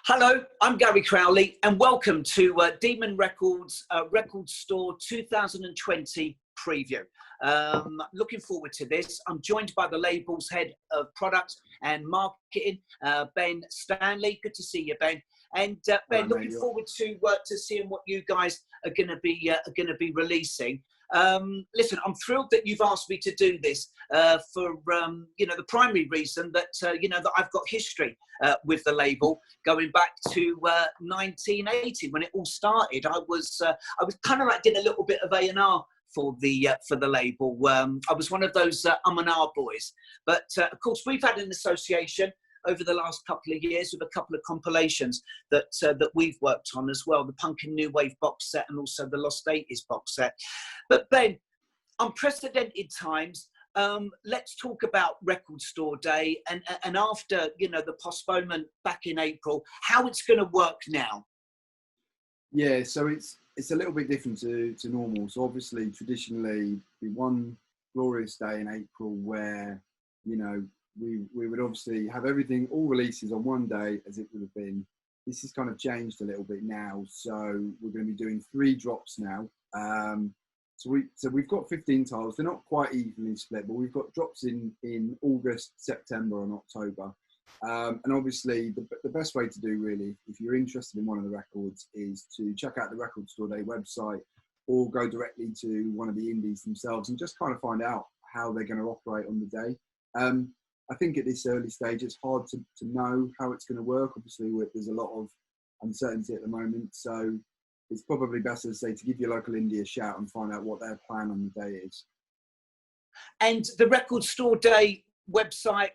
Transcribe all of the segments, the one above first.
Hello, I'm Gary Crowley and welcome to Demon Records Record Store 2020 preview. Looking forward to this. I'm joined by the label's head of product and marketing, Ben Stanley. Good to see you, Ben. And Ben, looking forward to seeing what you guys are going to be releasing. Listen, I'm thrilled that you've asked me to do this for the primary reason that that I've got history with the label going back to 1980 when it all started. I was kind of like did a little bit of A&R for the label. I was one of those and R boys, but of course we've had an association over the last couple of years with a couple of compilations that we've worked on as well, the Punk and New Wave box set and also the Lost 80s box set. But Ben, unprecedented times. Let's talk about Record Store Day and after the postponement back in April, how it's going to work now. Yeah, so it's a little bit different to normal. So obviously, traditionally, the one glorious day in April where we would obviously have everything, all releases on one day as it would have been. This has kind of changed a little bit now. So we're going to be doing 3 drops now. So we've got 15 titles. They're not quite evenly split, but we've got drops in August, September and October. And obviously the best way to do really, if you're interested in one of the records, is to check out the Record Store Day website or go directly to one of the indies themselves and just kind of find out how they're going to operate on the day. I think at this early stage, it's hard to know how it's going to work. Obviously, there's a lot of uncertainty at the moment. So it's probably better to say to give your local indie a shout and find out what their plan on the day is. And the Record Store Day website,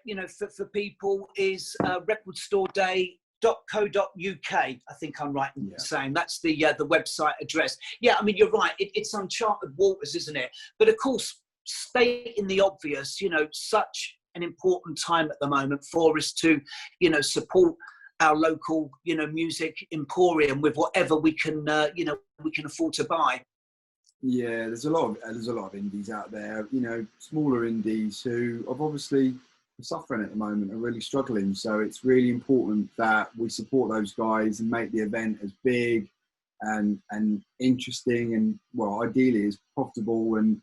for people is recordstoreday.co.uk. I think I'm right in saying that's the website address. Yeah, I mean, you're right. It's uncharted waters, isn't it? But of course, stating the obvious, such an important time at the moment for us to, support our local, music emporium with whatever we can, we can afford to buy. Yeah, there's a lot of indies out there, smaller indies who are obviously suffering at the moment, are really struggling. So it's really important that we support those guys and make the event as big and interesting and, well, ideally as profitable and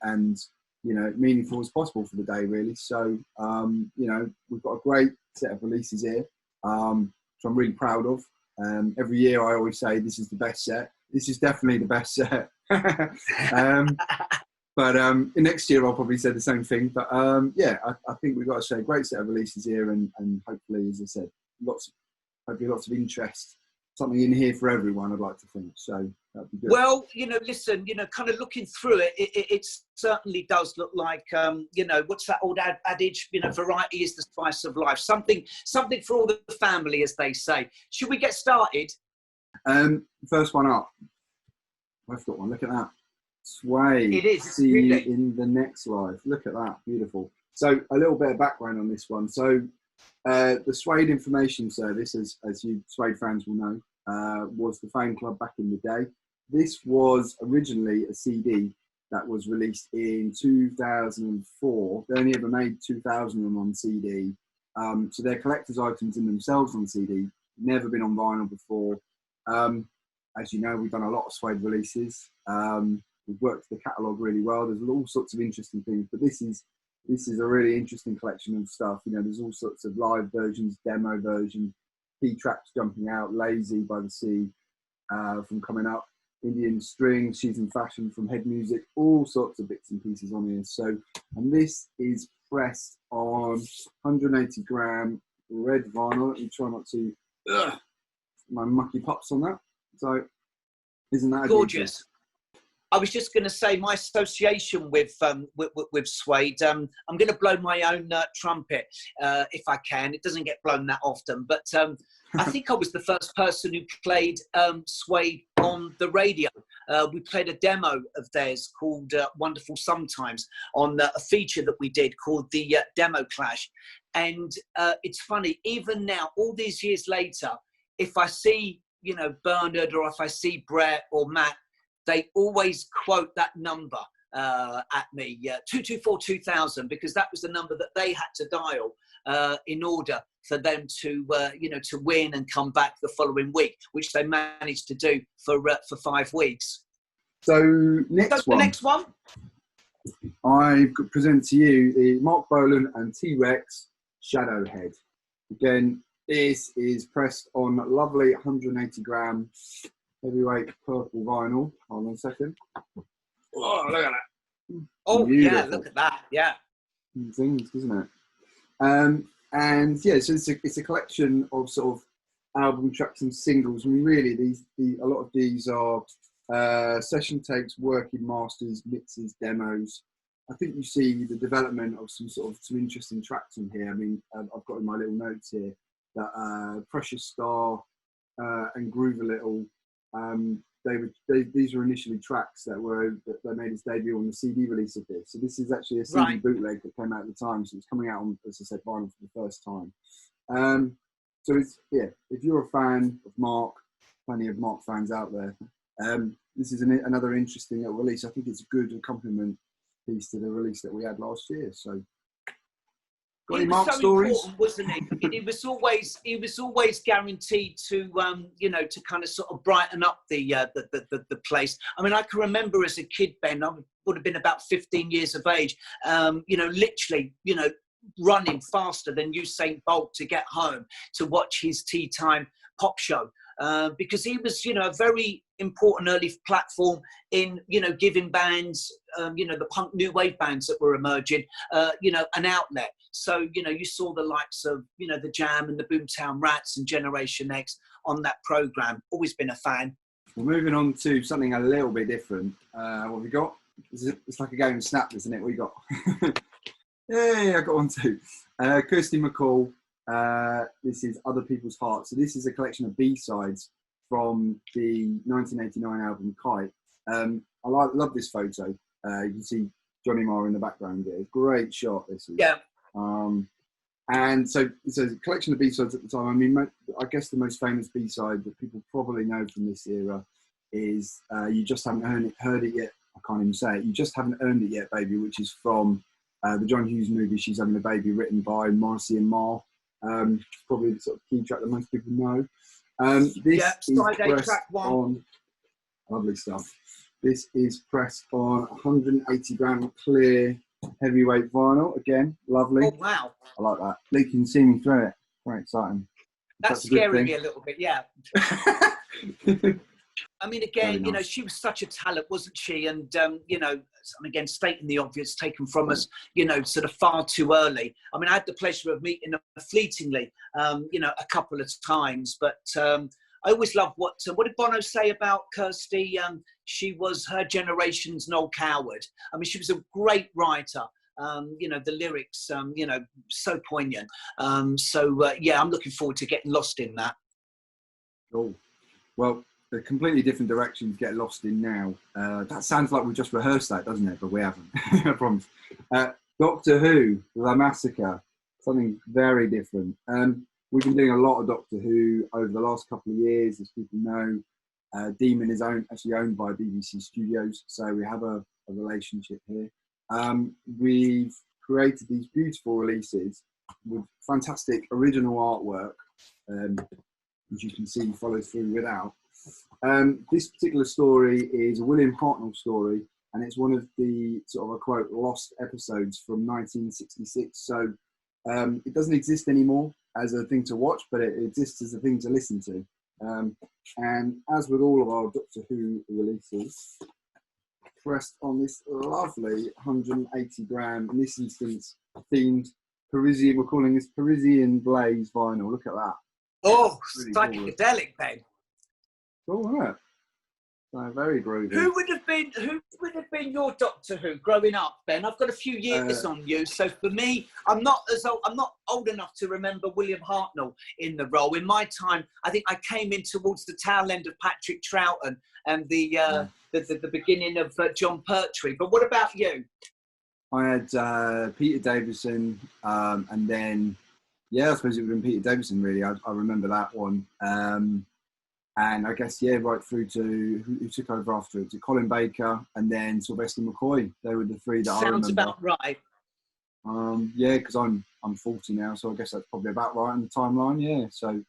meaningful as possible for the day, really. So, we've got a great set of releases here, which I'm really proud of. Every year I always say this is the best set. This is definitely the best set. But next year I'll probably say the same thing. But I think we've got to show a great set of releases here and hopefully, as I said, lots of interest. Something in here for everyone, I'd like to think. So that'd be good. Well, listen, kind of looking through it, it certainly does look like, what's that old adage? Variety is the spice of life. Something for all the family, as they say. Should we get started? First one up. I've got one. Look at that. Suede. It is. See you in the next life. Look at that. Beautiful. So a little bit of background on this one. So the Suede Information Service, as you Suede fans will know, was the fan club back in the day. This was originally a CD that was released in 2004. They only ever made 2,000 of them on CD. So they're collector's items in themselves on CD. Never been on vinyl before. As you know, we've done a lot of Suede releases. We've worked the catalogue really well. There's all sorts of interesting things, but this is a really interesting collection of stuff. There's all sorts of live versions, demo versions, T.Rex jumping out, Lazy by the Sea from Coming Up, Indian String, She's in Fashion from Head Music, all sorts of bits and pieces on here. So, and this is pressed on 180 gram red vinyl. Let me try not to my mucky pops on that. So, isn't that gorgeous? I was just going to say my association with Suede. I'm going to blow my own trumpet if I can. It doesn't get blown that often, but I think I was the first person who played Suede on the radio. We played a demo of theirs called "Wonderful Sometimes" on a feature that we did called the Demo Clash. And it's funny, even now, all these years later, if I see Bernard or if I see Brett or Matt, they always quote that number at me, 224-2000, because that was the number that they had to dial in order for them to, to win and come back the following week, which they managed to do for 5 weeks. So the next one, I present to you the Marc, Bolan and T.Rex Shadowhead. Again, this is pressed on lovely 180 gram heavyweight purple vinyl. Hold on a second. Oh, look at that. Oh, beautiful. Yeah, look at that. Yeah. Things, isn't it? And yeah, so it's a collection of sort of album tracks and singles. I mean, really, a lot of these are session takes, working masters, mixes, demos. I think you see the development of some interesting tracks in here. I mean, I've got in my little notes here that Precious Star and Groove a Little. These were initially tracks that made its debut on the CD release of this. So this is actually a CD bootleg that came out at the time. So it's coming out on, as I said, vinyl for the first time. So it's, if you're a fan of Marc, plenty of Marc fans out there, this is another interesting little release. I think it's a good accompaniment piece to the release that we had last year. So, got any Marc stories? Wasn't it? It was always guaranteed to to kind of sort of brighten up the place. I mean, I can remember as a kid, Ben, I would have been about 15 years of age. Literally, running faster than Usain Bolt to get home to watch his tea time pop show. Because he was, a very important early platform in, giving bands, the punk new wave bands that were emerging, an outlet. So, you saw the likes of, the Jam and the Boomtown Rats and Generation X on that programme. Always been a fan. Well, moving on to something a little bit different. What have we got? It's like a game of Snap, isn't it? What you got? Yeah, I got one too. Kirsty MacColl. This is Other People's Hearts. So this is a collection of B-sides from the 1989 album Kite. I love this photo. You can see Johnny Marr in the background there. Great shot, this is. Yeah. And so it's a collection of B-sides at the time. I mean, I guess the most famous B-side that people probably know from this era is You Just Haven't Heard It Yet. I can't even say it. You Just Haven't Earned It Yet, Baby, which is from the John Hughes movie She's Having a Baby, written by Morrissey and Marr. It's probably the sort of key track that most people know. This is pressed on, lovely stuff. This is pressed on 180 gram clear heavyweight vinyl. Again, lovely. Oh, wow. I like that. You can see me through it. Very exciting. That's scaring me a little bit, yeah. I mean, again, nice. She was such a talent, wasn't she? And, again, stating the obvious, taken from us, sort of far too early. I mean, I had the pleasure of meeting her fleetingly, a couple of times. But I always loved what did Bono say about Kirsty? She was her generation's Noel Coward. I mean, she was a great writer. The lyrics, so poignant. I'm looking forward to getting lost in that. Oh, well, a completely different direction to get lost in now. That sounds like we just rehearsed that, doesn't it? But we haven't, I promise. Doctor Who, The Massacre, something very different. We've been doing a lot of Doctor Who over the last couple of years, as people know. Demon is actually owned by BBC Studios, so we have a relationship here. We've created these beautiful releases with fantastic original artwork, as you can see follows through without. This particular story is a William Hartnell story, and it's one of the sort of a quote lost episodes from 1966. So it doesn't exist anymore as a thing to watch, but it exists as a thing to listen to. And as with all of our Doctor Who releases, pressed on this lovely 180 gram, in this instance, themed Parisian, we're calling this Parisian Blaze vinyl. Look at that. Oh, really psychedelic, Ben. Cool, isn't it? Very groovy. Who would have been your Doctor Who growing up, Ben? I've got a few years on you, so for me, I'm not old enough to remember William Hartnell in the role. In my time, I think I came in towards the tail end of Patrick Troughton and the beginning of John Pertwee. But what about you? I had Peter Davison, and then I suppose it would have been Peter Davison. Really, I remember that one. And I guess, right through to who took over after it, to Colin Baker and then Sylvester McCoy. They were the three that I remember. Sounds about right. Because I'm I'm 40 now, so I guess that's probably about right in the timeline. Yeah. So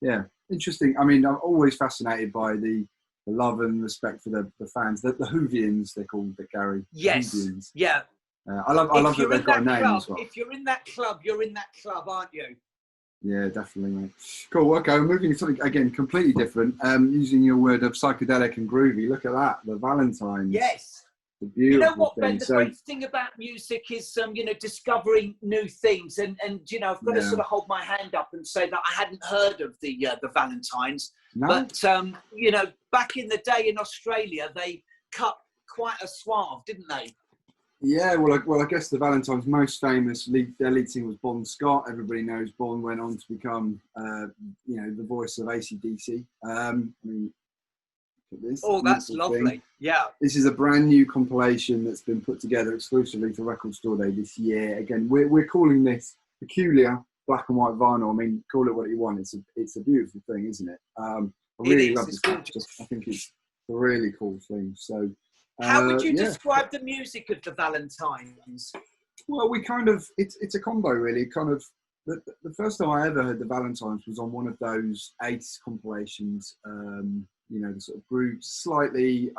yeah, interesting. I mean, I'm always fascinated by the love and respect for the fans, the Whovians they're called, the Gary. Yes. Whovians. Yeah. I love that they've got a name club, as well. If you're in that club, you're in that club, aren't you? Yeah, definitely, mate. Cool. Okay, we're moving to something again completely different. Using your word of psychedelic and groovy. Look at that, the Valentines. Yes. The beautiful You know what, Ben? thing. The great thing about music is, you know, discovering new things, and you know, I've got to sort of hold my hand up and say that I hadn't heard of the Valentines, but you know, back in the day in Australia, they cut quite a swath, didn't they? Yeah, well, I guess the Valentines' most famous their lead singer was Bon Scott. Everybody knows Bon went on to become, you know, the voice of AC/DC. I mean, look at this. Oh, that's lovely. Thing. Yeah. This is a brand new compilation that's been put together exclusively for Record Store Day this year. Again, we're calling this peculiar black and white vinyl. I mean, call it what you want. It's a beautiful thing, isn't it? I really love this. I think it's a really cool thing. So. How would you describe the music of the Valentines? Well, we kind of, it's a combo really. Kind of, the first time I ever heard the Valentines was on one of those 80s compilations, you know, the sort of groups, slightly,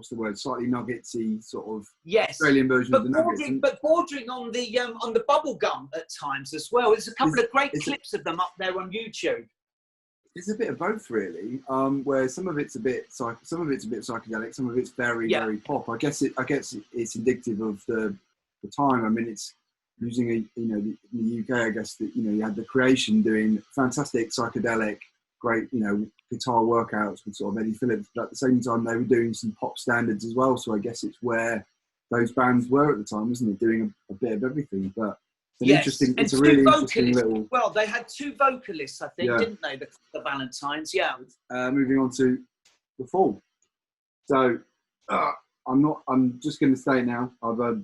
slightly nuggetsy sort of Australian version of the Nuggets. But bordering on the bubble gum at times as well. There's a couple of great clips of them up there on YouTube. It's a bit of both, really. Where some of it's a bit psychedelic, some of it's very pop. I guess it's indicative of the time. I mean, it's using in the UK. I guess that you had the Creation doing fantastic psychedelic, great guitar workouts with sort of Eddie Phillips, but at the same time they were doing some pop standards as well. So I guess it's where those bands were at the time, isn't it? Doing a bit of everything, but. It's a really interesting little. Well, they had two vocalists, I think, didn't they? The Valentines, yeah. Moving on to the Fall. So I'm just going to say now.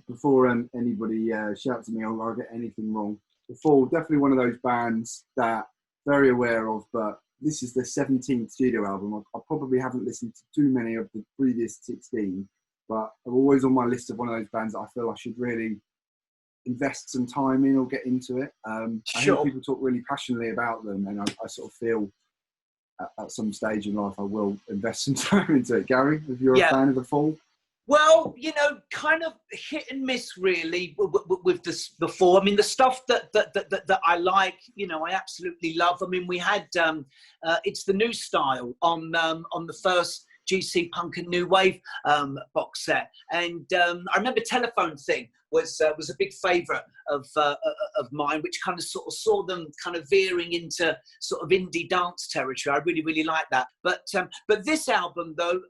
Before anybody shouts at me, I'll get anything wrong. The Fall, definitely one of those bands that very aware of, but this is their 17th studio album. I probably haven't listened to too many of the previous 16, but I'm always on my list of one of those bands that I feel I should really invest some time in or get into it. I hear people talk really passionately about them, and I sort of feel at some stage in life I will invest some time into it. Gary, if you're a fan of The Fall? Well, kind of hit and miss really with the Fall. I mean, the stuff that I like, I absolutely love. I mean, we had It's the New Style on the first GC Punk and New Wave box set, and I remember Telephone Thing was a big favourite of mine, which kind of sort of saw them kind of veering into sort of indie dance territory. I really liked that. But this album though,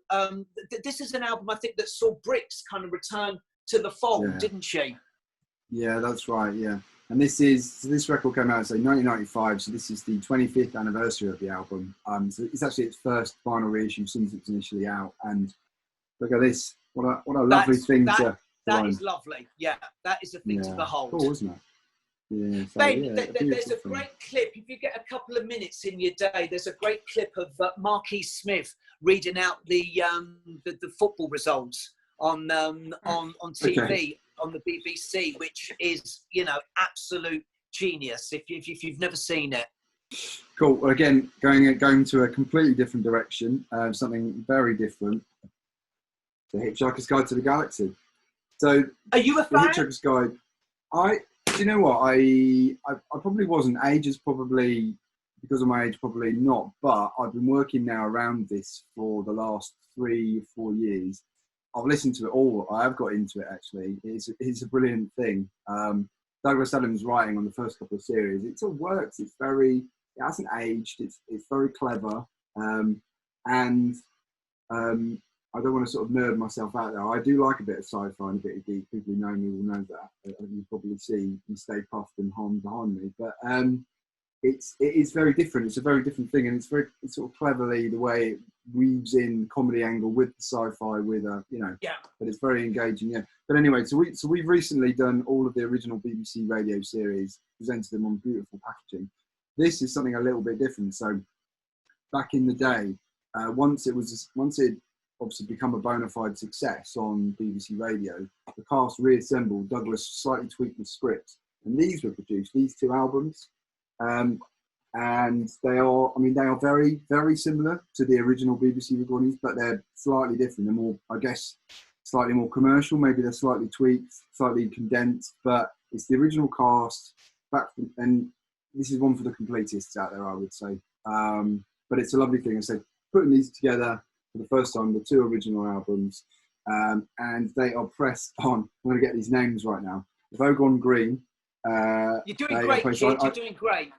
this is an album I think that saw Brix kind of return to the fold, didn't she? Yeah, that's right. Yeah. And this record came out in 1995, so this is the 25th anniversary of the album. So it's actually its first vinyl reissue since it was initially out. And look at this! What a lovely thing to. That is lovely. Yeah, that is a thing to behold. Cool, isn't it? Yeah. So, Ben, there's a great clip. If you get a couple of minutes in your day, there's a great clip of Marc Smith reading out the football results on TV. On the BBC, which is absolute genius if you've never seen it. Cool. Well, again, going to a completely different direction, something very different. The Hitchhiker's Guide to the Galaxy. So, are you a fan? The Hitchhiker's Guide. Do you know what? I probably wasn't. Age is probably, because of my age, probably not. But I've been working now around this for the last 3 or 4 years. I've listened to it all. I have got into it, actually. It's a brilliant thing. Douglas Adams' writing on the first couple of series, it all works. It hasn't aged. It's very clever. And I don't want to sort of nerd myself out there. I do like a bit of sci-fi and a bit of geek. People who know me will know that. You probably see me stay puffed and hum behind me. But it is very different. It's a very different thing, and it's sort of cleverly the way it weaves in comedy angle with the sci-fi, with but it's very engaging. Yeah. But anyway, so we've recently done all of the original BBC radio series, presented them on beautiful packaging. This is something a little bit different. So back in the day, once it obviously become a bona fide success on BBC Radio, the cast reassembled. Douglas slightly tweaked the script and these were produced, these 2 albums. And they are, I mean, they are very, very similar to the original BBC recordings, but they're slightly different. They're more, I guess, slightly more commercial. Maybe they're slightly tweaked, slightly condensed, but it's the original cast. And this is one for the completists out there, I would say. But it's a lovely thing. I said, putting these together for the first time, the 2 original albums, and they are pressed on. I'm going to get these names right now. Vogon Green. You're doing great, kid. You're doing great.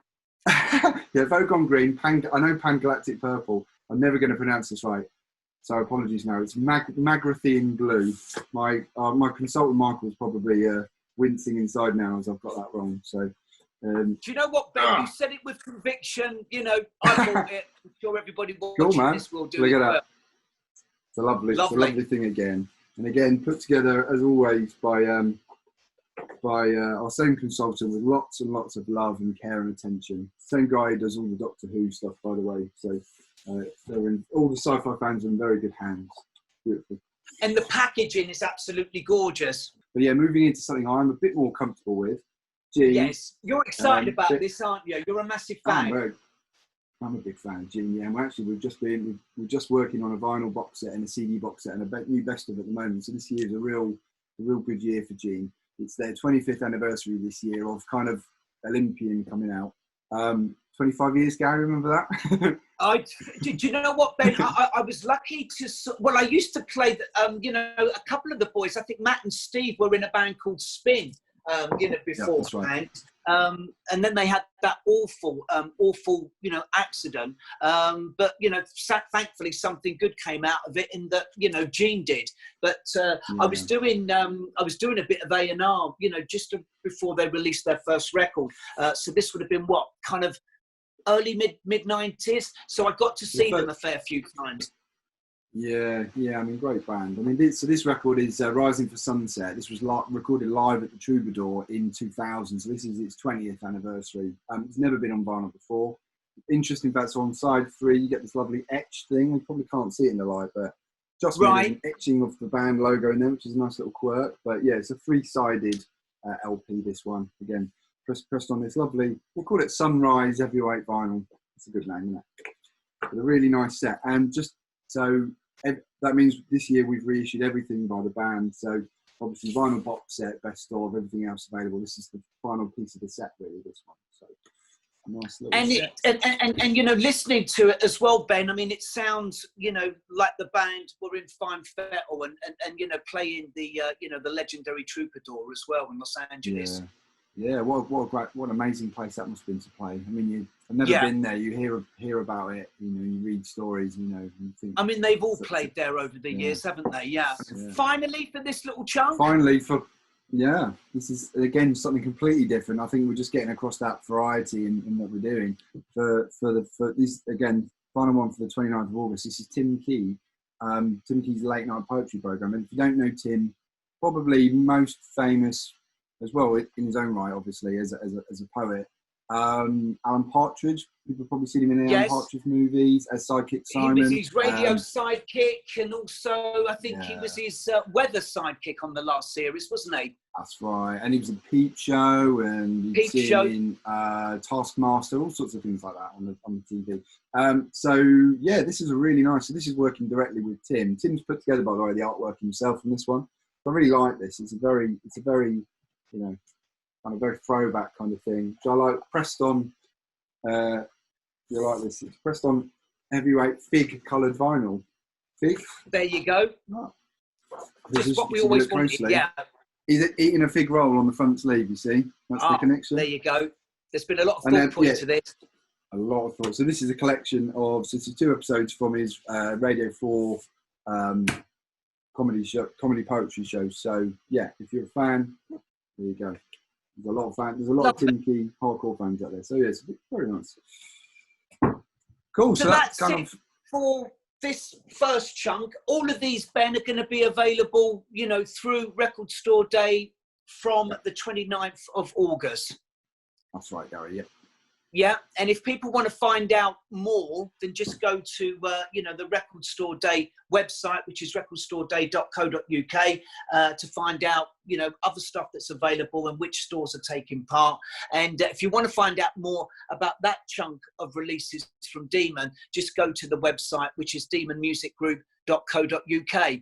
Yeah, Vogon Green. I know Pangalactic Purple. I'm never going to pronounce this right, so apologies now. It's Magrathean Blue. My consultant Michael's probably wincing inside now as I've got that wrong. So, do you know what, Ben? You said it with conviction. You know, I thought it. I'm sure everybody watching this will do. Look at that. Well. It's a lovely thing again, and again put together as always by our same consultant with lots and lots of love and care and attention. Same guy who does all the Doctor Who stuff, by the way. So they're in, all the sci-fi fans are in very good hands. Beautiful. And the packaging is absolutely gorgeous. But yeah, moving into something I'm a bit more comfortable with. Gene, yes, you're excited about this, aren't you? You're a massive fan. I'm a big fan of Gene. Yeah, and we're just working on a vinyl box set and a CD box set and a new best of at the moment. So this year is a real good year for Gene. It's their 25th anniversary this year of kind of Olympian coming out. 25 years, Gary, remember that? Do you know what, Ben? I was lucky to, well, I used to play, you know, a couple of the boys, I think Matt and Steve were in a band called Spin, you know, beforehand. Yeah, right. And then they had that awful, you know, accident. But, you know, thankfully something good came out of it in that, you know, Gene did. But I was doing a bit of A&R, you know, just before they released their first record. So this would have been what, kind of early mid 90s. So I got to see them a fair few times. Yeah. I mean, great band. I mean, this record is Rising for Sunset. This was recorded live at the Troubadour in 2000. So this is its 20th anniversary. It's never been on vinyl before. Interesting fact, so on side 3, you get this lovely etch thing. You probably can't see it in the light, but just an etching of the band logo in there, which is a nice little quirk. But yeah, it's a 3-sided LP, this one. Again, pressed on this lovely, we'll call it Sunrise Heavyweight vinyl. It's a good name, isn't it? But a really nice set. And just so that means this year we've reissued everything by the band. So obviously vinyl box set, best of, everything else available. This is the final piece of the set, really, this one. So a nice little set. And you know, listening to it as well, Ben, I mean, it sounds, you know, like the band were in fine fettle and you know, playing the, you know, the legendary Troubadour as well in Los Angeles. Yeah, what an amazing place that must have been to play. I mean, I've never been there. You hear about it, you know, you read stories, you know. You think, I mean, they've all played there over the years, haven't they? Yeah. Finally, for this little chunk. This is again something completely different. I think we're just getting across that variety in what we're doing. For this again, final one for the 29th of August. This is Tim Key, Tim Key's late night poetry program. And if you don't know Tim, probably most famous as well in his own right, obviously as a poet. Alan Partridge, people probably seen him in the Alan Partridge movies as sidekick Simon. He was his radio sidekick, and also I think he was his weather sidekick on the last series, wasn't he? That's right, and he was in Peep Show and in Taskmaster, all sorts of things like that on the TV. So yeah, this is a really nice. So this is working directly with Tim. Tim's put together, by the way, the artwork himself in this one. I really like this. It's a very you know, kind of very throwback kind of thing. So I like pressed on. You like this? It's pressed on heavyweight fig coloured vinyl. Fig. There you go. Oh. Just what we always wanted. Yeah. He's eating a fig roll on the front sleeve. You see, that's the connection. There you go. There's been a lot of thought put into this. A lot of thought. So this is a collection of. So this is 2 episodes from his Radio 4 comedy poetry show. So yeah, if you're a fan. There you go. There's a lot of fans. There's a lot of Tim Key hardcore fans out there. So yeah, it's very nice. Cool. So that's kind of for this first chunk. All of these, Ben, are going to be available, you know, through Record Store Day from the 29th of August. That's right, Gary. Yeah. Yeah, and if people want to find out more, then just go to the Record Store Day website, which is recordstoreday.co.uk, to find out other stuff that's available and which stores are taking part. And if you want to find out more about that chunk of releases from Demon, just go to the website, which is demonmusicgroup.co.uk.